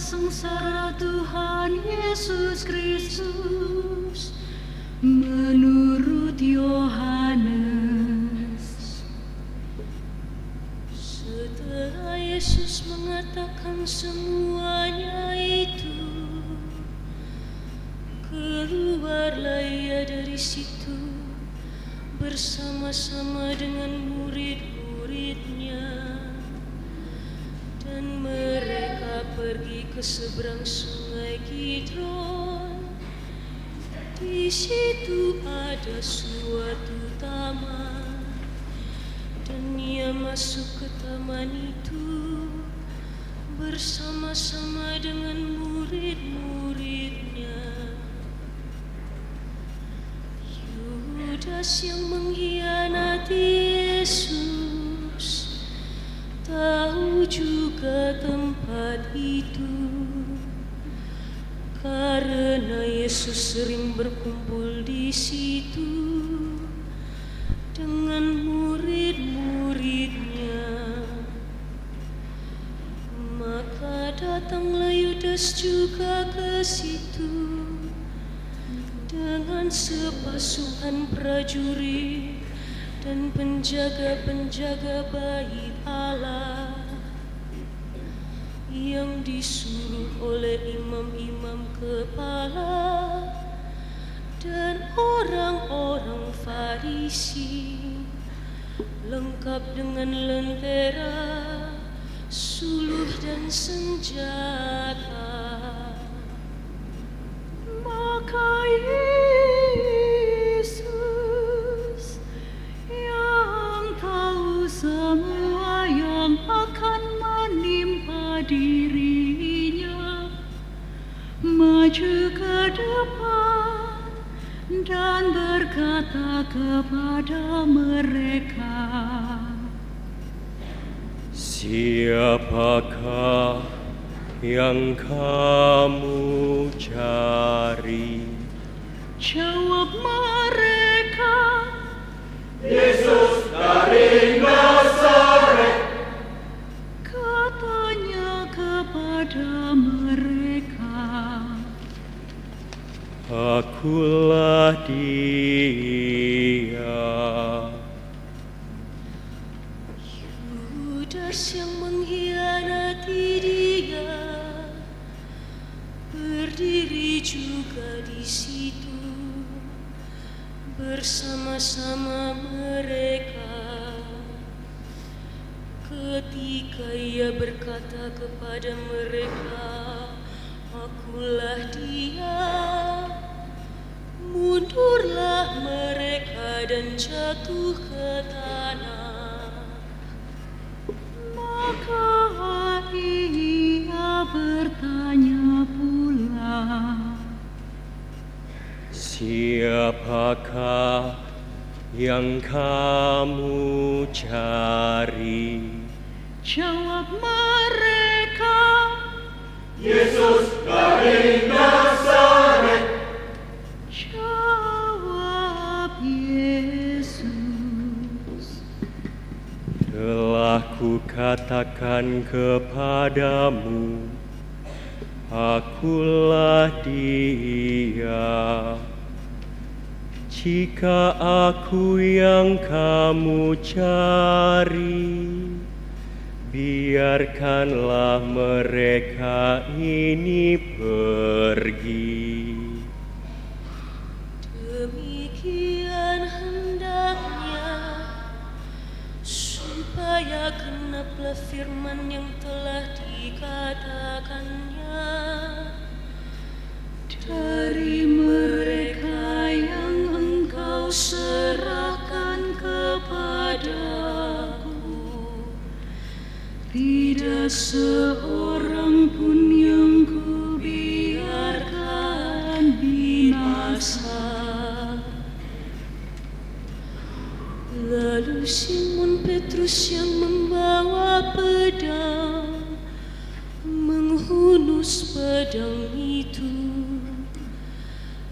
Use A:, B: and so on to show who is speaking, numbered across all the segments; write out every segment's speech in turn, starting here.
A: sengsara Tuhan Yesus Kristus menurut Yohanes.
B: Setelah Yesus mengatakan semuanya itu, keluarlah ia dari situ bersama-sama dengan murid-muridnya, dan mereka pergi ke seberang sungai Kidron. Di situ ada suatu taman, dan ia masuk ke taman itu bersama-sama dengan murid-muridnya. Yudas yang mengkhianati Yesus tahu juga tempat itu, karena Yesus sering berkumpul di situ dengan murid-muridnya. Maka datanglah Yudas juga ke situ dengan sepasukan prajurit dan penjaga-penjaga bait Allah yang disuruh oleh imam-imam kepala dan orang-orang Farisi, lengkap dengan lentera, suluh dan senjata.
A: Maka Yesus yang tahu semua yang akan menimpa dirinya maju ke depan dan berkata kepada mereka,
C: "Siapakah yang kamu cari?"
A: Jawab mereka,
D: Yesus dari Nazaret.
A: katanya kepada mereka,
C: Akulah dia.
B: Yudas yang mengkhianati dia berdiri juga di situ bersama-sama mereka. Ketika ia berkata kepada mereka, "Akulah dia," mundurlah mereka dan jatuh ke tanah.
A: maka ia bertanya pula,
C: Siapakah yang kamu cari?
A: jawab mereka,
D: Yesus dari Nazaret.
A: jawab Yesus,
C: Telah kukatakan kepadamu, akulah dia. Jika aku yang kamu cari, biarkanlah mereka ini pergi.
B: Demikian hendaknya supaya genaplah firman yang telah dikatakannya,
A: dari mereka yang Engkau serahkan kepadaku, tidak seorang pun yang kubiarkan binasa.
B: Lalu Simon Petrus yang membawa pedang menghunus pedang itu,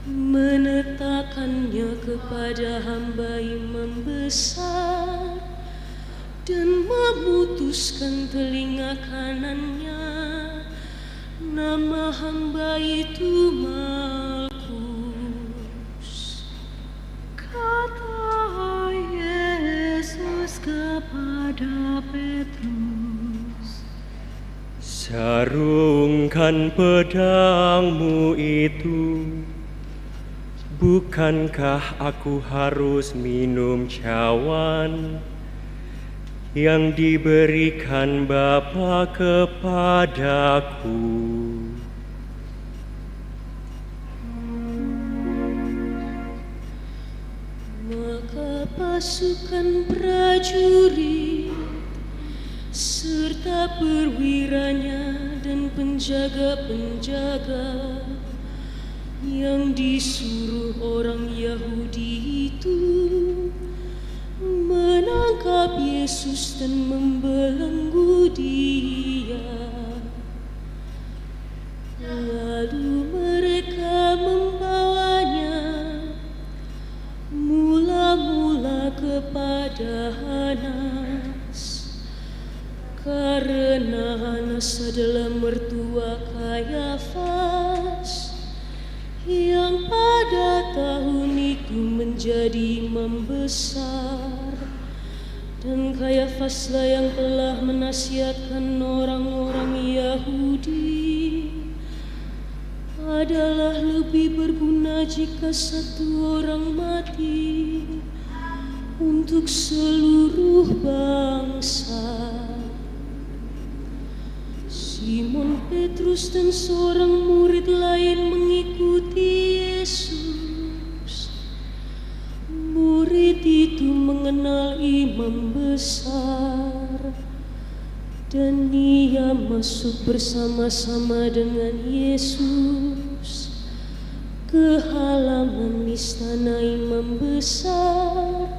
B: menetakannya kepada hamba imam besar dan memutuskan telinga kanannya, Nama hamba itu Malkus.
A: Kata Yesus kepada Petrus,
C: sarungkan pedangmu itu. Bukankah aku harus minum cawan yang diberikan Bapa kepadaku?
B: Maka pasukan prajurit serta perwiranya dan penjaga-penjaga yang disuruh orang Yahudi itu menangkap Yesus dan membelenggu Dia. Lalu mereka membawanya mula-mula kepada Hanas, karena Hanas adalah mertua Kayafas yang pada tahun itu menjadi imam besar, dan Kayafaslah yang telah menasihatkan orang-orang Yahudi adalah lebih berguna jika satu orang mati untuk seluruh bangsa. Simon Petrus dan seorang murid lain mengikuti Yesus. Murid itu mengenal imam besar, dan ia masuk bersama-sama dengan Yesus ke halaman istana imam besar.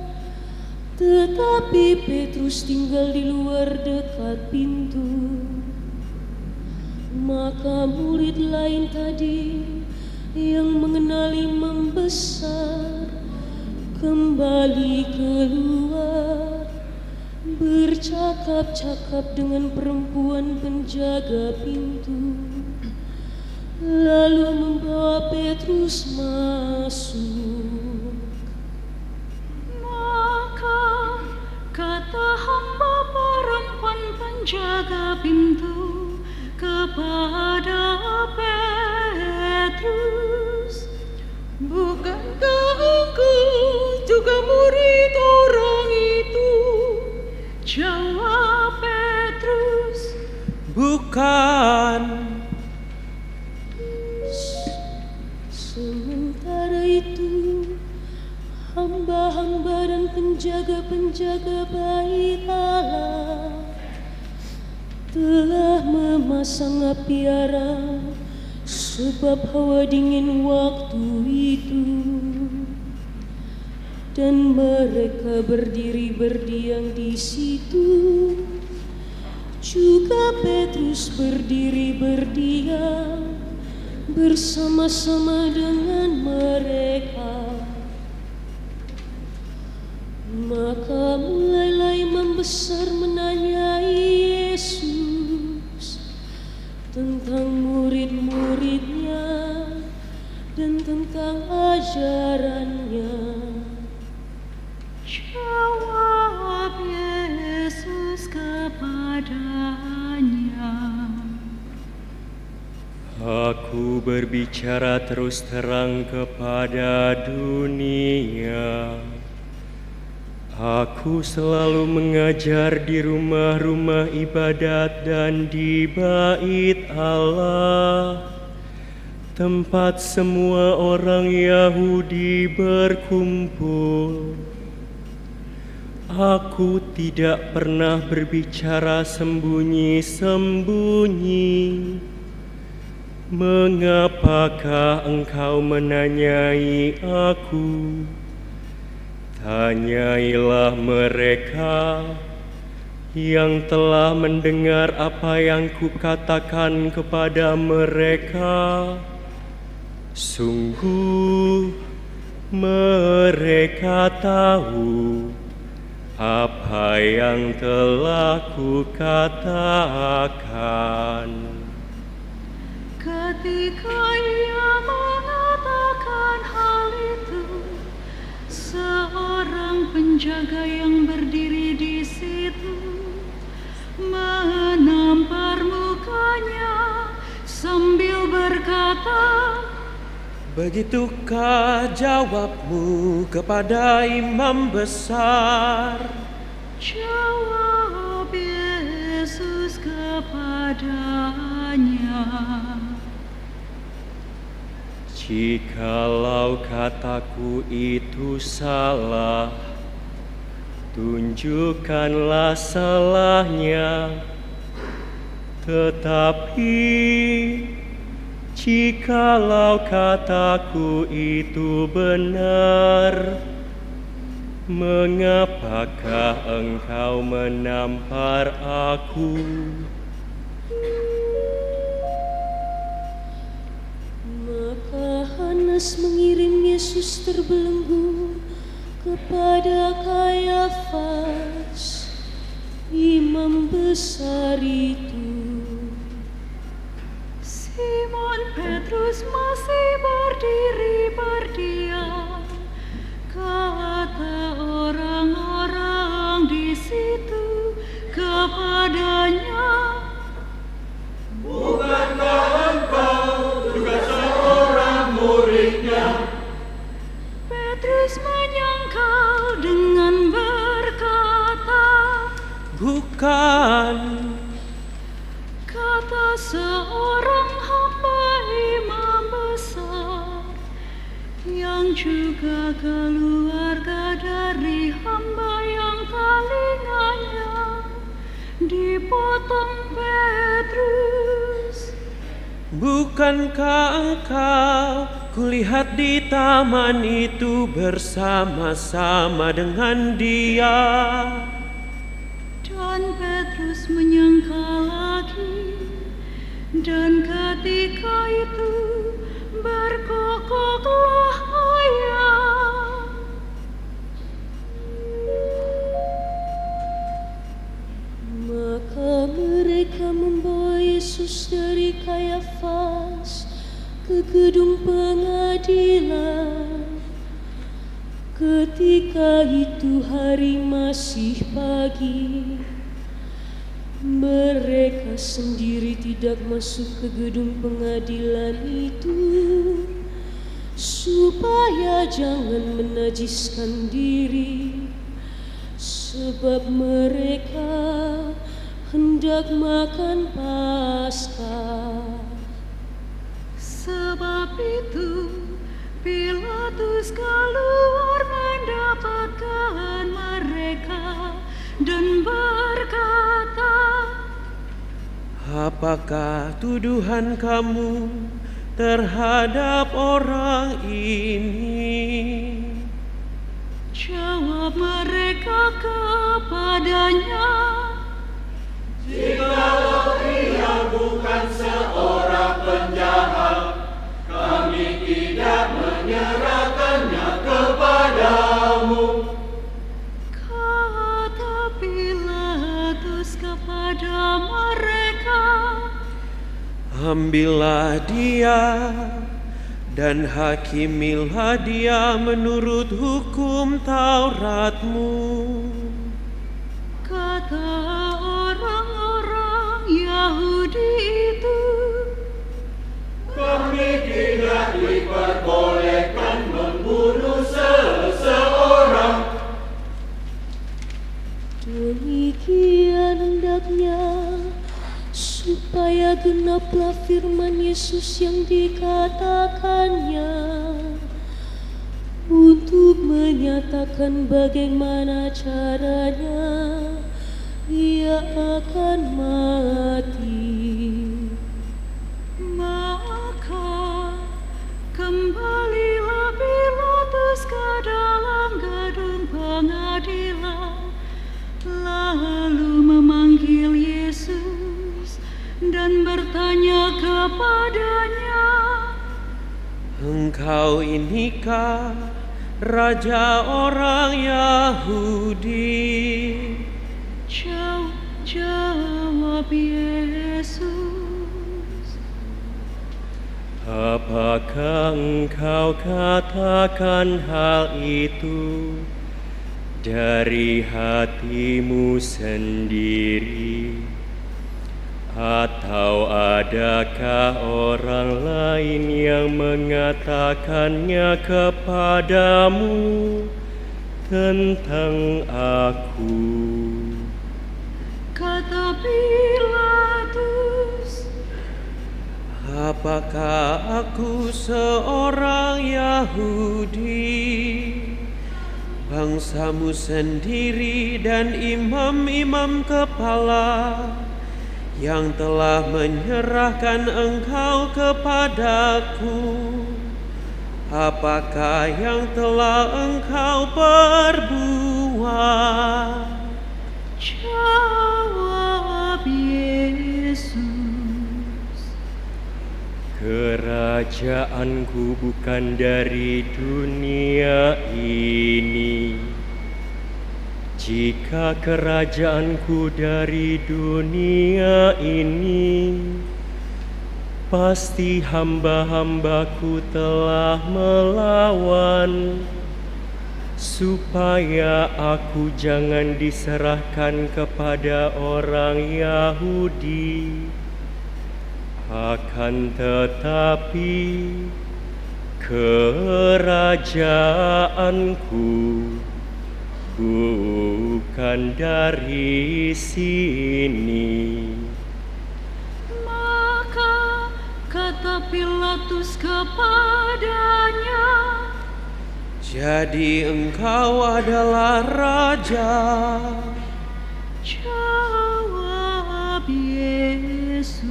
B: Tetapi Petrus tinggal di luar dekat pintu. Maka murid lain tadi yang mengenal imam besar kembali keluar, bercakap-cakap dengan perempuan penjaga pintu, lalu membawa Petrus masuk.
A: maka kata hamba perempuan penjaga pintu kepada Petrus, bukankah engkau juga murid orang itu? Jawab Petrus,
C: Bukan.
B: Sementara itu hamba-hamba dan penjaga-penjaga bait Allah telah memasang api arang, sebab hawa dingin waktu itu, dan mereka berdiri berdiam di situ. Juga Petrus berdiri berdiam bersama-sama dengan mereka. Maka mulailah imam besar menanyai Yesus tentang murid-muridnya dan tentang ajarannya.
A: jawab Yesus kepadanya,
C: Aku berbicara terus terang kepada dunia. Aku selalu mengajar di rumah-rumah ibadat dan di bait Allah, tempat semua orang Yahudi berkumpul. Aku tidak pernah berbicara sembunyi-sembunyi. Mengapakah engkau menanyai aku? Tanyailah mereka yang telah mendengar apa yang kukatakan kepada mereka. Sungguh mereka tahu apa yang telah kukatakan.
A: ketika ia mengatakan hal itu, seorang penjaga yang berdiri di situ menampar mukanya sambil berkata,
C: "Begitukah jawabmu kepada imam besar?"
A: Jawab Yesus kepadanya,
C: "Jikalau kataku itu salah, tunjukkanlah salahnya. Tetapi jikalau kataku itu benar, mengapakah engkau menampar aku?"
B: Maka Hanas mengirim Yesus terbelenggu kepada Kayafas, imam besar itu.
A: Simon Petrus masih berdiri berdiam. Kata orang-orang di situ kepadanya,
D: Bukankah engkau juga seorang muridnya?
A: Petrus menyangkal dengan berkata,
C: "Bukan."
A: kata seorang hamba imam besar yang juga keluarga dari hamba yang telinganya dipotong Petrus.
C: "Bukankah engkau kulihat di taman itu bersama-sama dengan dia?"
A: Dan Petrus menyangkal lagi, dan ketika itu berkokoklah ayam.
B: Maka mereka membawa Yesus dari Kayafas ke gedung pengadilan. Ketika itu hari masih pagi. Mereka sendiri tidak masuk ke gedung pengadilan itu, supaya jangan menajiskan diri, sebab mereka hendak makan Paskah.
A: Sebab itu Pilatus keluar mendapatkan mereka dan berkata,
C: "Apakah tuduhan kamu terhadap orang ini?"
A: Jawab mereka kepadanya,
D: Jikalau ia bukan seorang penjahat, kami tidak menyerahkannya kepadamu.
A: kata Pilatus kepada mereka,
C: "Ambillah dia dan hakimilah dia menurut hukum Tauratmu."
A: kata orang-orang Yahudi itu,
D: Kami tidak diperbolehkan membunuh seseorang.
B: Demikian hendaknya supaya genaplah firman Yesus yang dikatakannya, untuk menyatakan bagaimana caranya ia akan mati.
A: maka kembalilah Pilatus ke dalam gedung pengadilan, lalu memanggil Yesus dan bertanya kepadanya,
C: "Engkau inikah Raja orang Yahudi?"
A: Jawab Yesus,
C: Apakah engkau katakan hal itu dari hatimu sendiri? Atau adakah orang lain yang mengatakannya kepadamu tentang aku?
A: Kata Pilatus,
C: apakah aku seorang Yahudi? Bangsamu sendiri dan imam-imam kepala yang telah menyerahkan engkau kepadaku, apakah yang telah engkau perbuat?
A: jawab Yesus,
C: kerajaanku bukan dari dunia ini. Jika kerajaanku dari dunia ini, pasti hamba-hambaku telah melawan, supaya aku jangan diserahkan kepada orang Yahudi. Akan tetapi kerajaanku bukan dari sini.
A: maka kata Pilatus kepadanya,
C: Jadi engkau adalah raja.
A: jawab Yesus,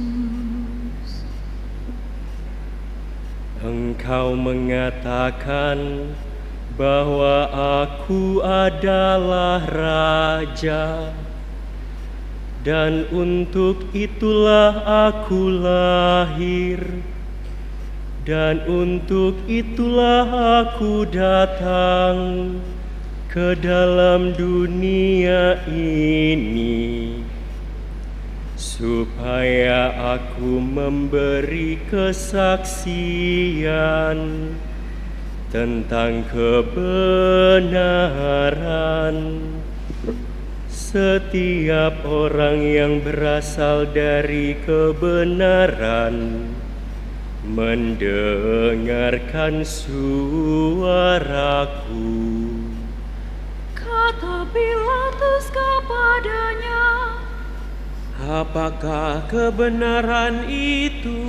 C: Engkau mengatakan bahwa aku adalah raja, dan untuk itulah aku lahir, dan untuk itulah aku datang ke dalam dunia ini, supaya aku memberi kesaksian tentang kebenaran. Setiap orang yang berasal dari kebenaran mendengarkan suaraku.
A: kata Pilatus kepadanya,
C: Apakah kebenaran itu?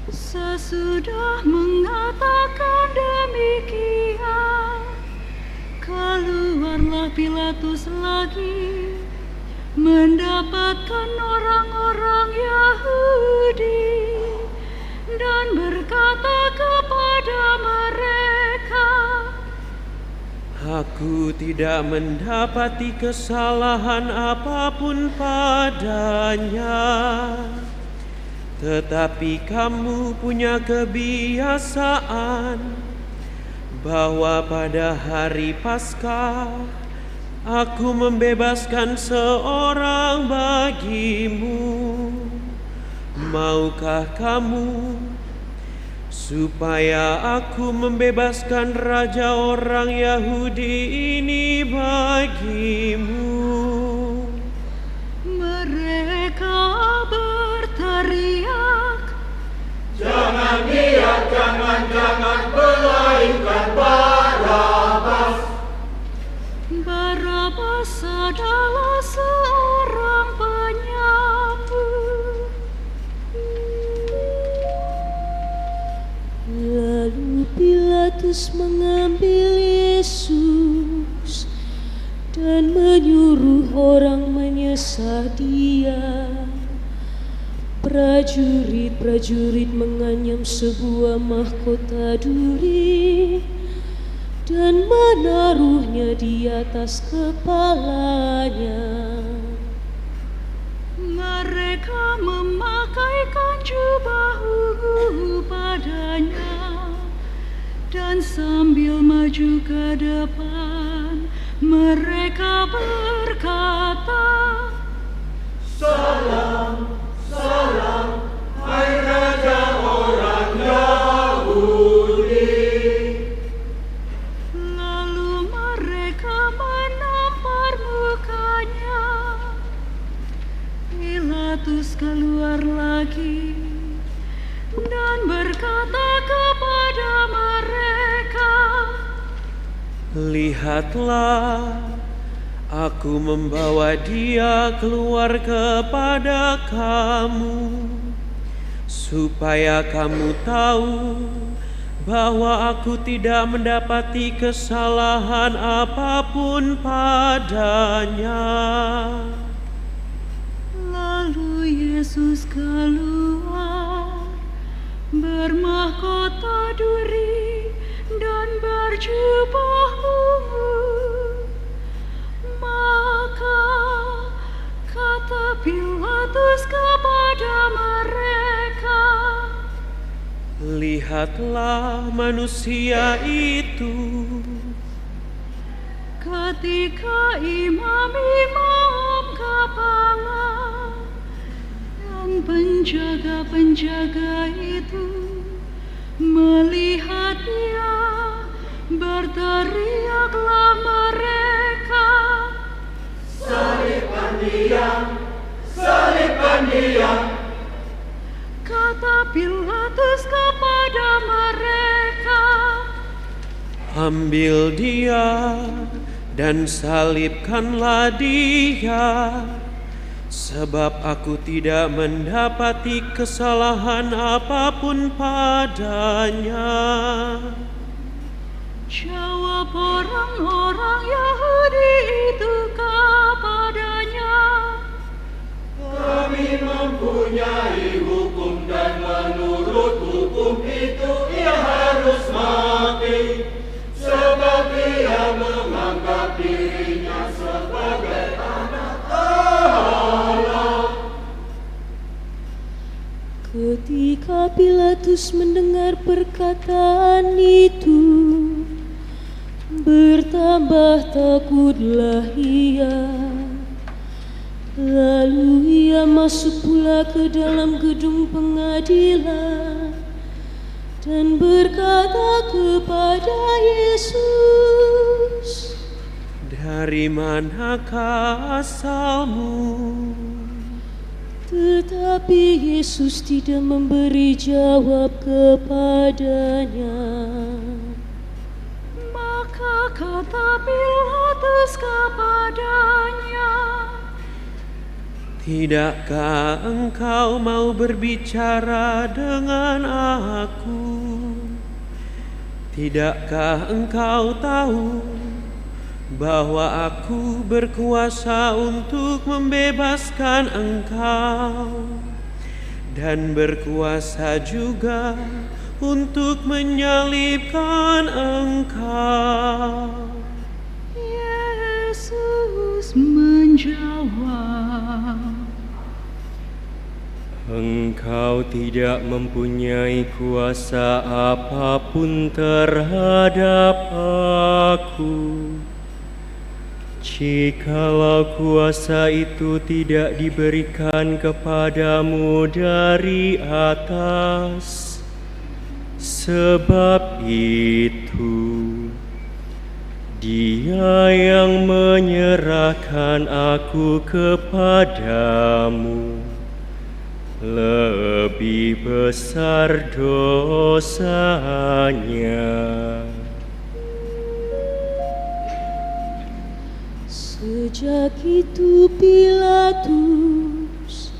A: sesudah mengatakan demikian, keluarlah Pilatus lagi mendapatkan orang-orang Yahudi dan berkata kepada mereka,
C: Aku tidak mendapati kesalahan apapun padanya. Tetapi kamu punya kebiasaan bahwa pada hari Paskah aku membebaskan seorang bagimu. Maukah kamu supaya aku membebaskan raja orang Yahudi ini bagimu?
A: mereka berteriak,
D: Jangan dia, jangan, melainkan Barabas.
A: Barabas adalah seorang penyapu.
B: Lalu Pilatus mengambil Yesus dan menyuruh orang menyesah Dia. Prajurit-prajurit menganyam sebuah mahkota duri dan menaruhnya di atas kepalanya.
A: Mereka memakaikan jubah ungu padanya, dan sambil maju ke depan, mereka berkata,
D: Salam, salam, hai Raja
C: Lihatlah, aku membawa dia keluar kepada kamu, supaya kamu tahu bahwa aku tidak mendapati kesalahan apapun padanya.
A: Lalu Yesus keluar, bermahkota duri dan berjubah ungu. Maka kata Pilatus kepada mereka,
C: lihatlah manusia itu.
A: ketika imam-imam kepala dan penjaga-penjaga itu melihat dia, berteriaklah mereka,
D: Salibkan dia, salibkan dia.
A: kata Pilatus kepada mereka,
C: Ambil dia dan salibkanlah dia, sebab aku tidak mendapati kesalahan apapun padanya.
A: jawab orang-orang Yahudi itu kepadanya,
D: Kami mempunyai hukum dan menurut hukum itu ia harus mati, sebab ia menganggap dirinya sebagai anak Allah.
B: Ketika Pilatus mendengar perkataan itu, bertambah takutlah ia. Lalu ia masuk pula ke dalam gedung pengadilan dan berkata kepada Yesus,
C: Dari manakah asalmu?
B: tetapi Yesus tidak memberi jawab kepadanya.
A: maka kata Pilatus kepadanya,
C: Tidakkah engkau mau berbicara dengan aku? Tidakkah engkau tahu bahwa aku berkuasa untuk membebaskan engkau dan berkuasa juga untuk menyalibkan engkau?
A: Yesus menjawab,
E: Engkau tidak mempunyai kuasa apapun terhadap aku. Jikalau kuasa itu tidak diberikan kepadamu dari atas, sebab itu Dia yang menyerahkan aku kepadamu lebih besar dosanya.
B: Sejak itu Pilatus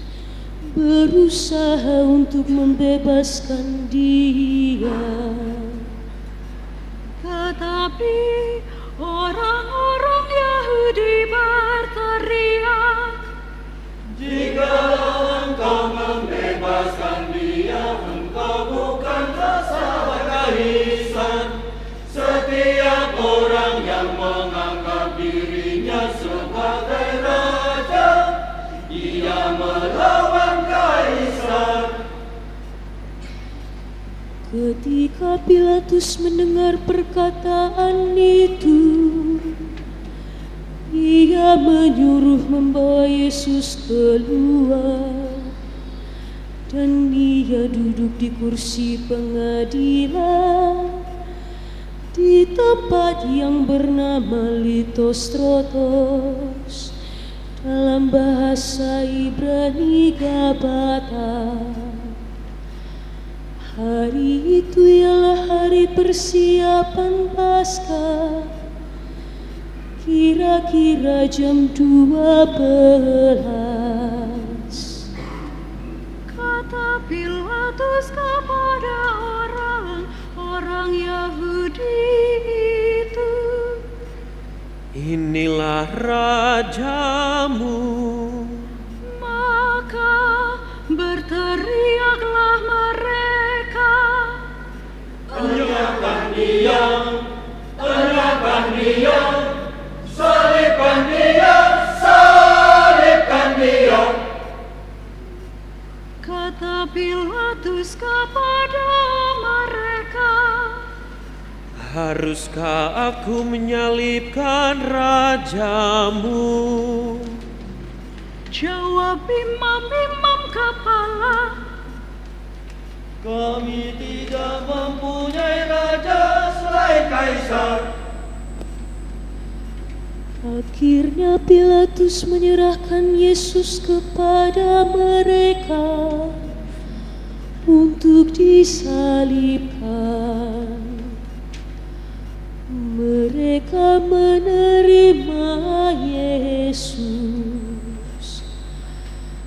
B: berusaha untuk membebaskan dia.
A: tetapi orang-orang Yahudi berteriak,
D: Jikalau engkau membebaskan dia, engkau bukan sahabat kaisar. Setiap orang yang menganggap dirinya sebagai raja, ia melawan kaisar.
B: Ketika Pilatus mendengar perkataan itu, ia menyuruh membawa Yesus keluar, dan ia duduk di kursi pengadilan di tempat yang bernama Litostrotos, dalam bahasa Ibrani Gabata. Hari itu ialah hari persiapan Paskah, Kira-kira jam 12.
A: Kata Pilatus kepada orang-orang Yahudi itu,
C: inilah rajamu.
A: maka berteriaklah mereka,
D: Enyahkan dia, enyahkan dia, salibkan dia, salibkan dia.
A: kata Pilatus kepada mereka,
C: Haruskah aku menyalibkan rajamu?
A: jawab imam-imam kepala,
D: Kami tidak mempunyai raja selain Kaisar.
B: Akhirnya Pilatus menyerahkan Yesus kepada mereka untuk disalibkan. Mereka menerima Yesus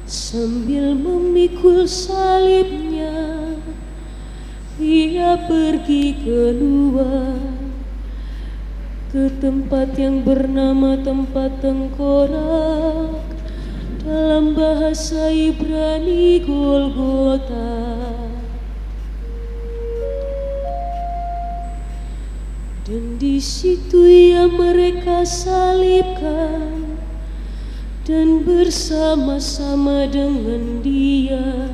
B: sambil memikul salibnya. Ia pergi keluar ke tempat yang bernama tempat tengkorak, dalam bahasa Ibrani Golgota. Dan di situ ia mereka salibkan, dan bersama-sama dengan dia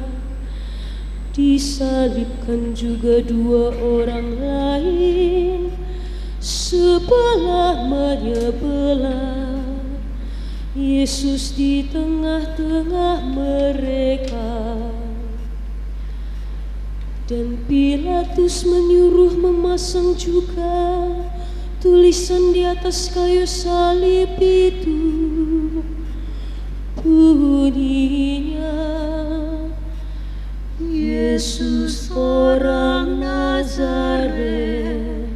B: disalibkan juga 2 orang lain, sebelah menyebelah. Yesus di tengah-tengah mereka. Dan Pilatus menyuruh memasang juga tulisan di atas kayu salib itu, bunyinya, Yesus orang Nazaret,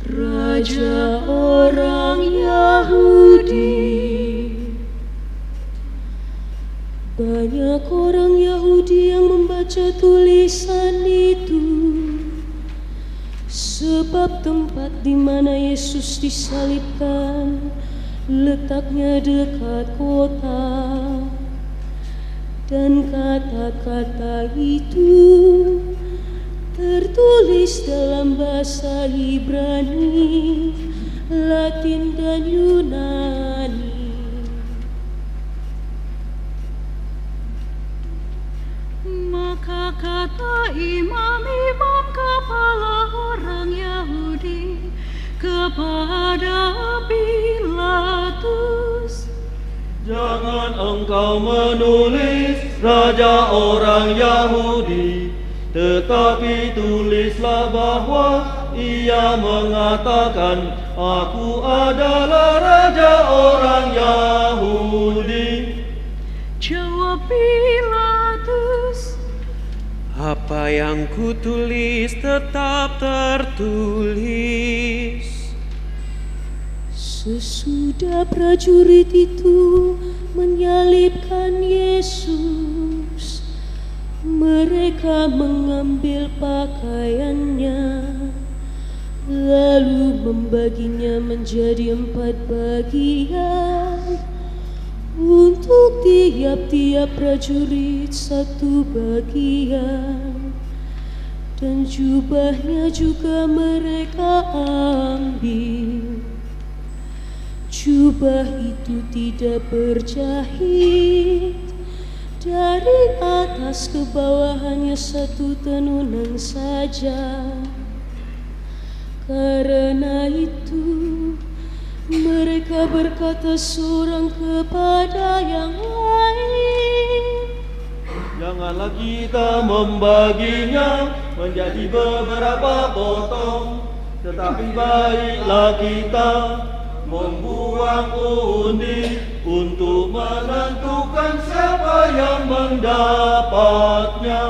B: Raja orang Yahudi. Banyak orang Yahudi yang membaca tulisan itu, sebab tempat di mana Yesus disalibkan letaknya dekat kota. Dan kata-kata itu tertulis dalam bahasa Ibrani, Latin, dan Yunani.
A: maka kata imam-imam kepala orang Yahudi kepada Pilatus,
D: Jangan engkau menulis raja orang Yahudi, tetapi tulislah bahwa ia mengatakan, aku adalah raja orang Yahudi.
A: jawab Pilatus,
C: Apa yang kutulis tetap tertulis.
B: Sesudah prajurit itu menyalibkan Yesus, mereka mengambil pakaiannya, lalu membaginya menjadi 4 bagian, untuk tiap-tiap prajurit 1 bagian. Dan jubahnya juga mereka ambil. Jubah itu tidak berjahit, dari atas ke bawah hanya 1 tenunan saja. Karena itu mereka berkata seorang kepada yang lain,
D: Janganlah kita membaginya menjadi beberapa potong, tetapi baiklah kita membuang undi untuk menentukan siapa yang mendapatnya.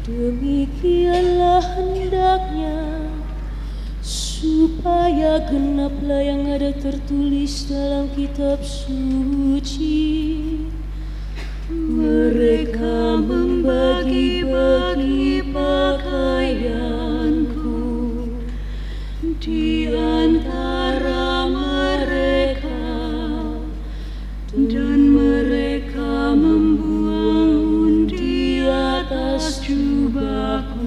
B: demikianlah hendaknya supaya genaplah yang ada tertulis dalam kitab suci. Mereka membagi-bagi pakaianku di antara mereka, dan mereka membuang di atas jubahku.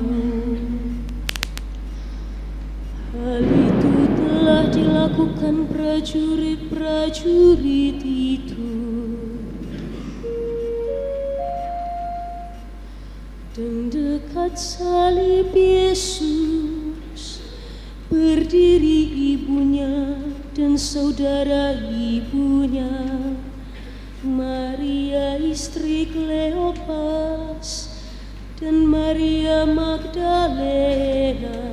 B: Hal itu telah dilakukan prajurit-prajurit itu. Dan dekat salib Yesus berdiri ibunya dan saudara ibunya, Maria istri Kleopas dan Maria Magdalena.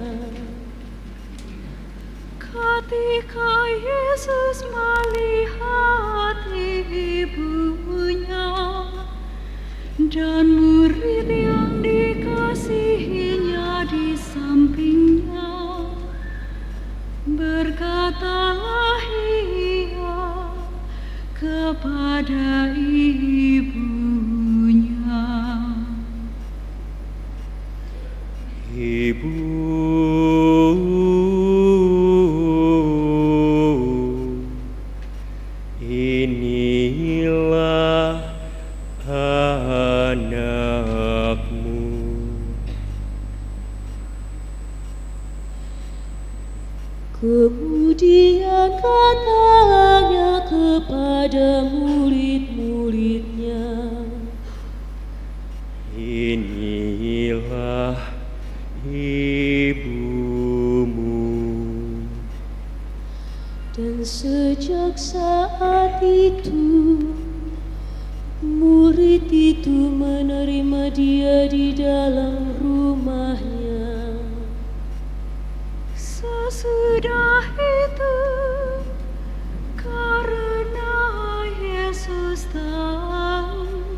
A: Ketika Yesus melihat ibunya dan murid yang dikasihinya di sampingnya, berkatalah ia kepada ibunya,
E: Ibu, inilah anakmu.
B: Kemudian katanya kepada murid-muridnya,
E: Inilah ibumu.
B: dan sejak saat itu murid itu menerima dia di dalam rumahnya.
A: sesudah itu, karena Yesus tahu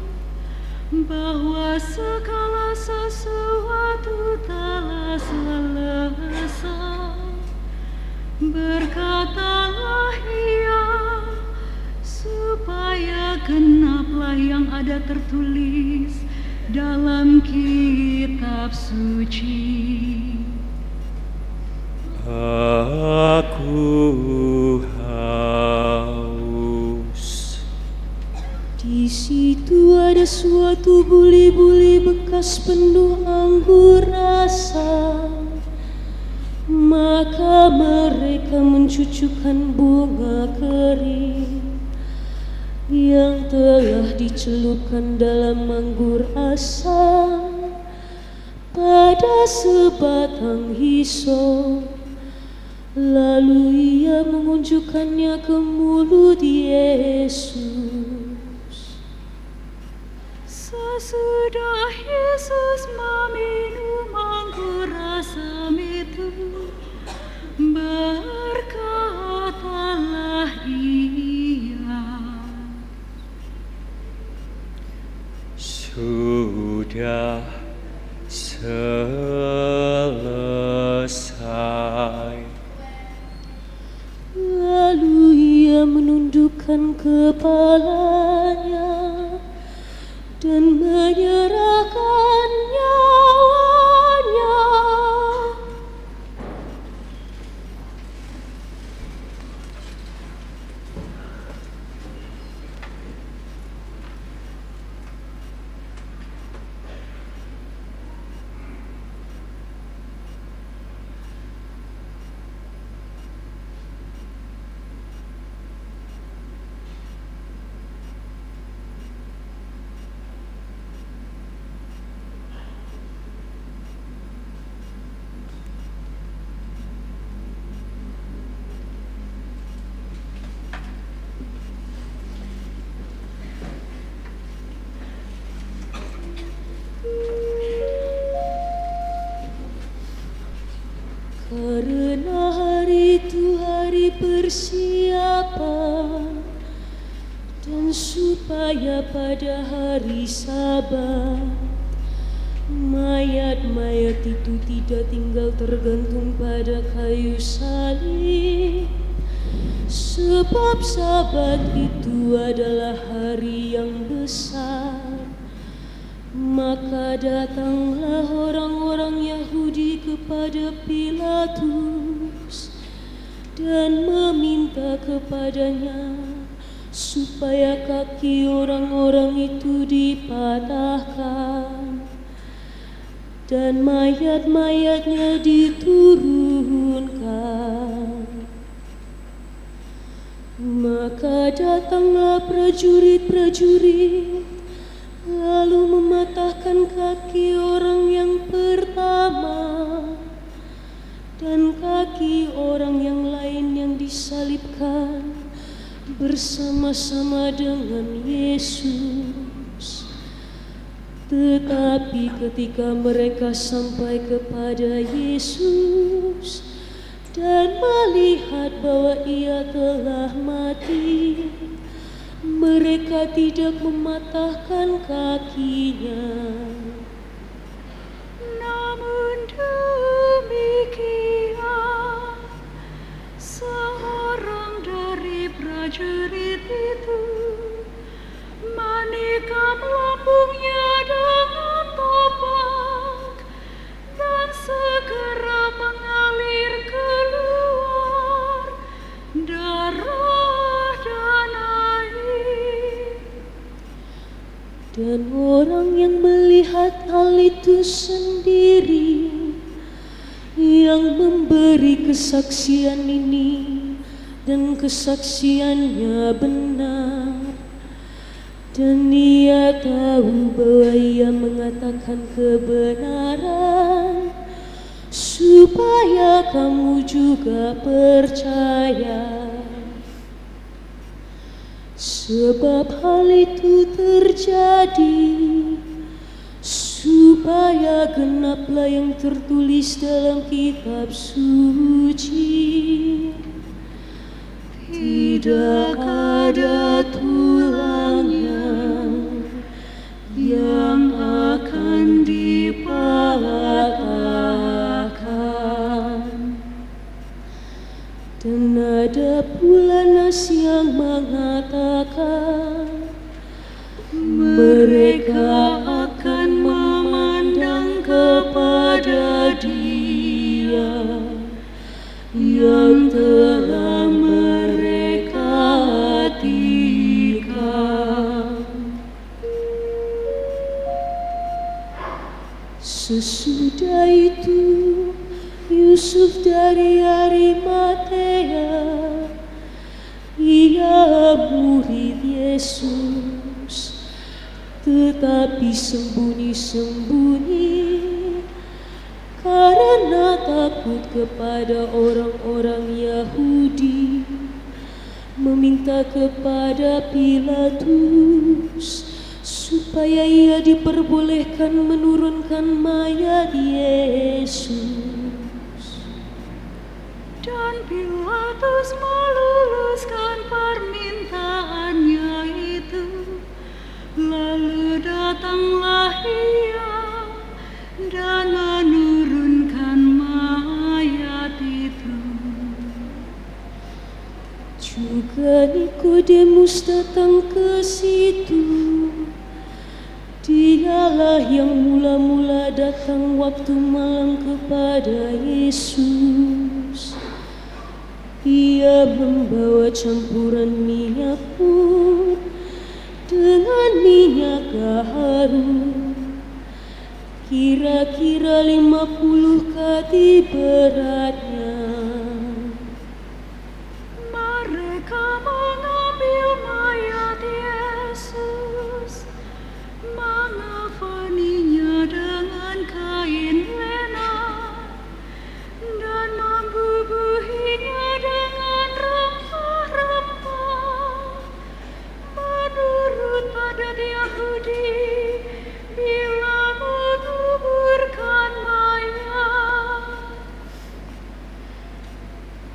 A: bahwa segala sesuatu telah selesai, berkatalah ia supaya genaplah yang ada tertulis dalam kitab suci.
E: Aku haus.
B: Di situ ada suatu buli-buli bekas penuh anggur rasa. Maka mereka mencucukkan bunga kering yang telah dicelupkan dalam anggur asam pada sebatang hisop. Lalu ia mengunjukkannya ke mulut Yesus.
A: Sesudah Yesus meminum anggur asam itu, berkatalah ia,
E: Sudah selesai.
B: Lalu ia menundukkan kepalanya dan menyerahkan nyawanya. Karena hari itu hari persiapan, dan supaya pada hari Sabat Mayat-mayat itu tidak tinggal tergantung pada kayu salib, sebab Sabat itu adalah hari yang besar. Maka datanglah orang-orang Yahudi kepada Pilatus dan meminta kepadanya supaya kaki orang-orang itu dipatahkan dan mayat-mayatnya diturunkan. Maka datanglah prajurit-prajurit lalu mematahkan kaki orang yang pertama dan kaki orang yang lain yang disalibkan bersama-sama dengan Yesus. Tetapi ketika mereka sampai kepada Yesus dan melihat bahwa ia telah mati, mereka tidak mematahkan kakinya.
A: Namun demikian, seorang dari prajurit itu menikam lambungnya dengan topak dan segera mengalir keluar darah dan air.
B: Dan orang yang melihat hal itu sendiri, yang memberi kesaksian ini dan kesaksiannya benar, dan ia tahu bahwa ia mengatakan kebenaran, supaya kamu juga percaya. Sebab hal itu terjadi supaya genaplah yang tertulis dalam kitab suci. Tidak ada tulangnya yang akan dipatahkan, dan ada pula nas yang mengatakan mereka akan memandang kepada Dia yang telah mereka hatikan. Sesudah itu Yusuf dari Arimatea, ia murid Yesus, tetapi sembunyi-sembunyi karena takut kepada orang-orang Yahudi, meminta kepada Pilatus supaya ia diperbolehkan menurunkan mayat Yesus.
A: Dan Pilatus meluluskan permintaannya itu. Lalu datanglah ia dan menurunkan mayat itu.
B: Juga Nikodemus datang ke situ. Dialah yang mula-mula datang waktu malam kepada Yesus. Ia membawa campuran minyak pun dengan minyak harum, kira-kira 50 kati beratnya.
A: Mereka mengambil mayat Yesus, mengafaninya dengan kain lena, dan membubuhinya dengan rempah-rempah. Menurut adat Yahudi, bila menguburkan mayat,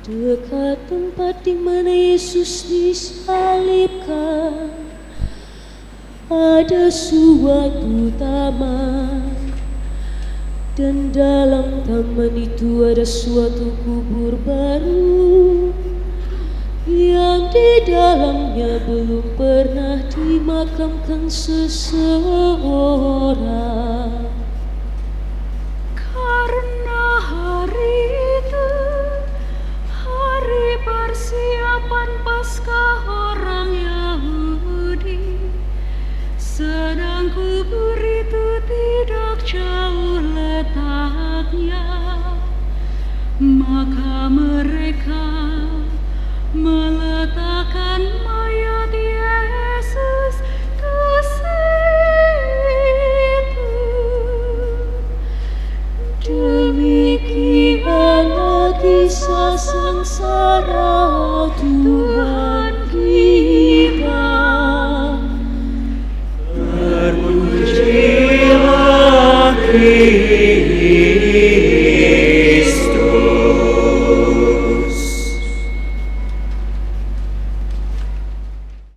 A: dekat tempat di mana Yesus disalibkan, ada suatu taman
B: Dan dalam taman itu ada suatu kubur baru yang di dalamnya belum pernah dimakamkan seseorang.
A: Karena hari itu hari persiapan Paskah orang Yahudi, sedang kubur itu tidak jauh letaknya, maka mereka meletakkan mayat Yesus ke situ.
B: Demikianlah kisah sengsara Tuhan kita.
C: Terpujilah Kristus.